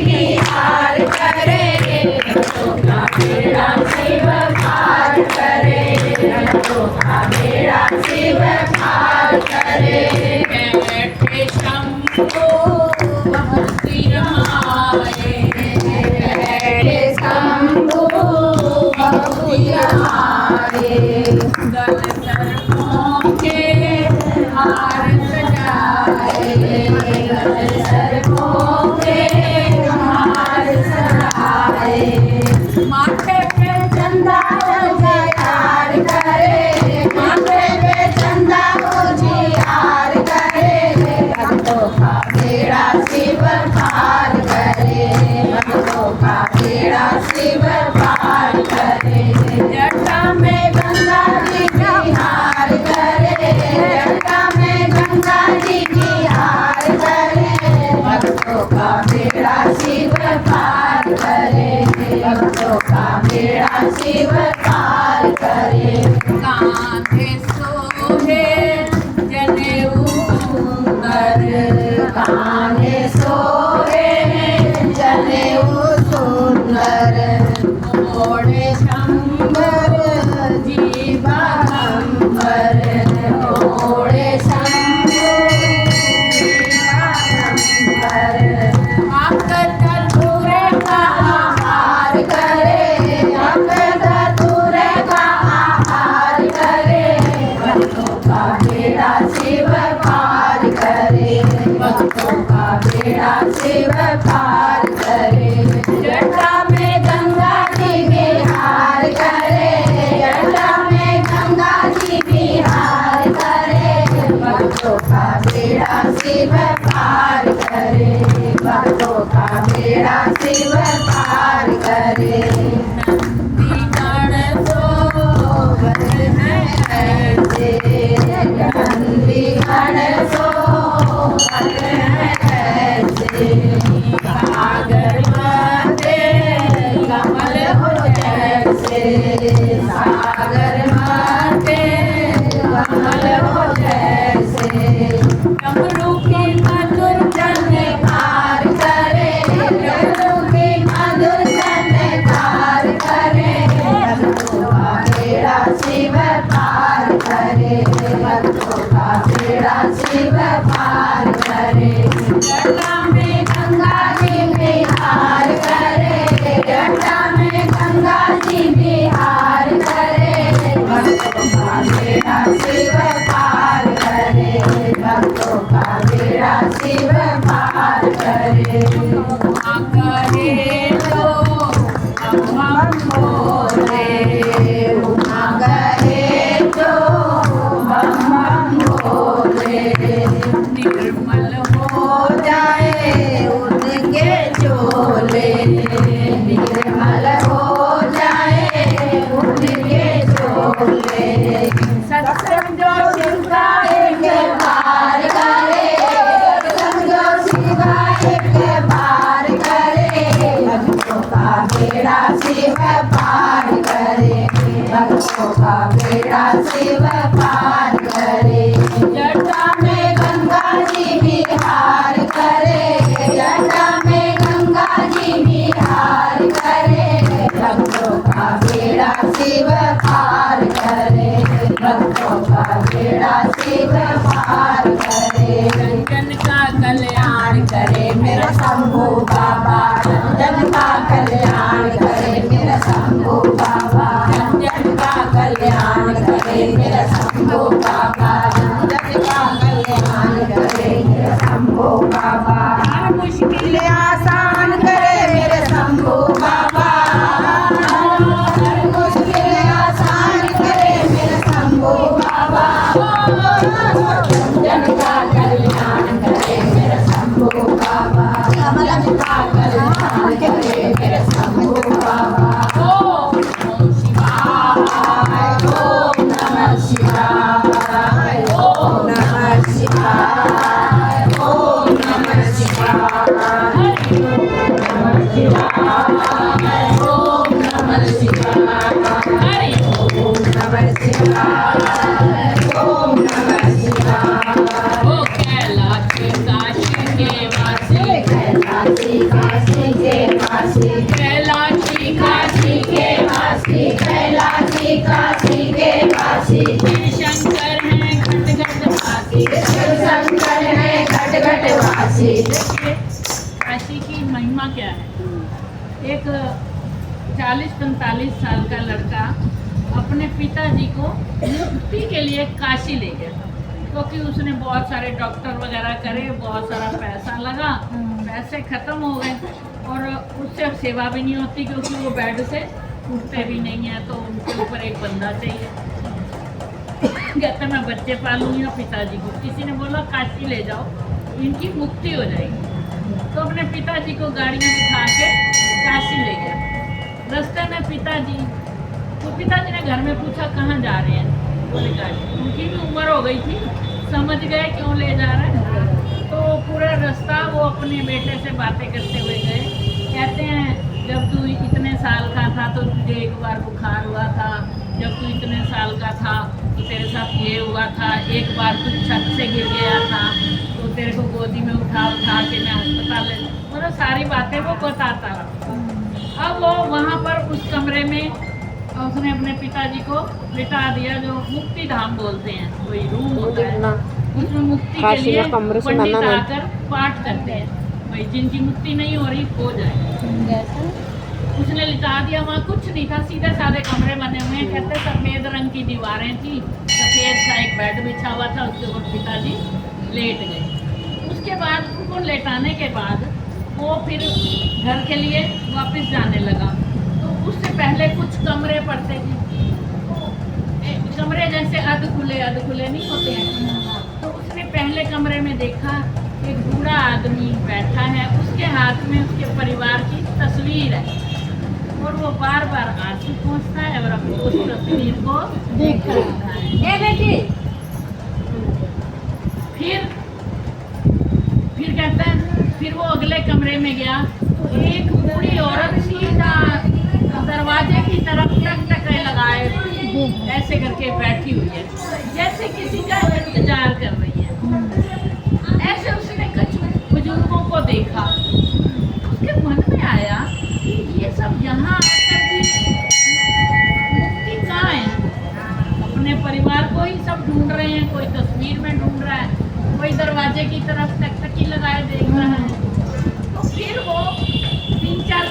बिहार करे, भक्तों का बेड़ा शिव पार करे, भक्तों का बेड़ा शिव पार करे। बैठे शंभो भक्ति रमाए, बैठे शंभो भक्ति रमाए, दल सर्पों के हार सजाए, दल सर्पों के हार सजाए, माथे पे चंदा उजियार करे, माथे पे चंदा उजियार करे, भक्तों का बेड़ा शिव पार करे, भक्तों का बेड़ा शिव पार करे। जटा में गंगा जी बिहार करे, जटा में गंगा जी बिहार करे, भक्तों का बेड़ा शिव पार करे, भक्तों का बेड़ा शिव पार करे। कांधे सोहे जनेऊ सुंदर, कांधे सोहे जनेऊ सुंदर, ओढ़े शंबर जीवांबर, ओढ़े शंबर जीवांबर, आकर धतूरे का आहार करे, आकर धतूरे का आहार करे, भक्तों का बेड़ा शिव पार करे, भक्तों का बेड़ा शिव पार करे। जटा में गंगा जी बिहार करे, जटा में गंगा जी बिहार करे, भक्तों का बेड़ा शिव पार करे, भक्तों का बेड़ा शिव पार करे। नंदी गण सोवर है ऐसे, नंदी गण सोवर है ऐसे, सागर मध्य कमल हो जैसे, सागर मध्य कमल हो जैसे, डमरू की मधुर झनकार करे, डमरू की मधुर झनकार करे, भक्तों का बेड़ा शिव पार करे, भक्तों का बेड़ा शिव पार करे। जटा में गंगा जी बिहार करे, जटा में गंगा जी बिहार करे, भक्तों का बेड़ा शिव पार करे, भक्तों का बेड़ा शिव पार करे। उमा करे तो हम बोले, उमा करे तो हम बोले, निर्मल हो जाए उनके चोले, निर्मल हो जाए उनके चोले। सत्संग जो शिव का एक बार करे, सत्संग जो शिव का एक बार करे, भक्तों का बेड़ा शिव पार करे, भक्तों का बेड़ा शिव पार करे। जटा में गंगा जी बिहार करे, जटा में गंगा जी बिहार करे, भक्तों का बेड़ा शिव पार करे, भक्तों का बेड़ा शिव पार करे। जन का कल्याण करे मेरा शंभू बाबा, जन का कल्याण करे मेरा शंभू बाबा, जन का कल्याण करे मेरा शंभू काशी की महिमा क्या है। एक 40-45 साल का लड़का अपने पिताजी को मुक्ति के लिए काशी ले गया, क्योंकि उसने बहुत सारे डॉक्टर वगैरह करे, बहुत सारा पैसा लगा, पैसे खत्म हो गए और उससे अब सेवा भी नहीं होती, क्योंकि वो बेड से उठते भी नहीं है, तो उनके ऊपर एक बंदा चाहिए। कहते मैं बच्चे पालूंगी और पिताजी को, किसी ने बोला काशी ले जाओ, इनकी मुक्ति हो जाएगी। तो अपने पिताजी को गाड़ी में बिठा के काशी ले गया। रास्ते में पिताजी ने घर में पूछा कहाँ जा रहे हैं, बोले काशी। उनकी भी उम्र हो गई थी, समझ गए क्यों ले जा रहे हैं। तो पूरा रास्ता वो अपने बेटे से बातें करते हुए गए। कहते हैं जब तू इतने साल का था तो तुझे एक बार बुखार हुआ था, जब तू इतने साल का था तो तेरे साथ ये हुआ था, एक बार तू छत से गिर गया था तो तेरे को गोदी में उठा के मैं अस्पताल ले, मतलब सारी बातें वो बताता रहा। अब वो वहाँ पर उस कमरे में उसने अपने पिताजी को बिठा दिया, जो मुक्ति धाम बोलते हैं, वही रूम होता है, उसमें मुक्ति के लिए पंडित आकर पाठ करते हैं, भाई जिनकी मुक्ति नहीं हो रही हो जाए। उसने लिटा दिया, वहाँ कुछ नहीं था, सीधे साधे कमरे बने हुए हैं। कहते सफेद रंग की दीवारें थी, सफेद सा एक बेड बिछा हुआ था, उसके ऊपर पिताजी लेट गए। उसके बाद उनको लेटाने के बाद वो फिर घर के लिए वापस जाने लगा। तो उससे पहले कुछ कमरे पड़ते थे, कमरे जैसे अध खुले नहीं होते हैं। तो उसने पहले कमरे में देखा एक बूढ़ा आदमी बैठा है, उसके हाथ में उसके परिवार की तस्वीर है और वो बार बार आंसू पहुँचता है और अपनी उस तस्वीर को देख रहा है। फिर कहता है, फिर वो अगले कमरे में गया तो एक बूढ़ी औरत सीधा दरवाजे की तरफ टक लगाए ऐसे करके बैठी हुई है, जैसे किसी का इंतजार कर रही है। ऐसे उसने कुछ बुजुर्गों को देखा, उसके मन में आया कि ये सब यहाँ आकर भी मुक्ति कहाँ है। अपने परिवार को ही सब ढूंढ रहे हैं, कोई तस्वीर में ढूंढ रहा है, कोई दरवाजे की तरफ टकटकी लगाए देख रहा है। तो फिर वो 3-4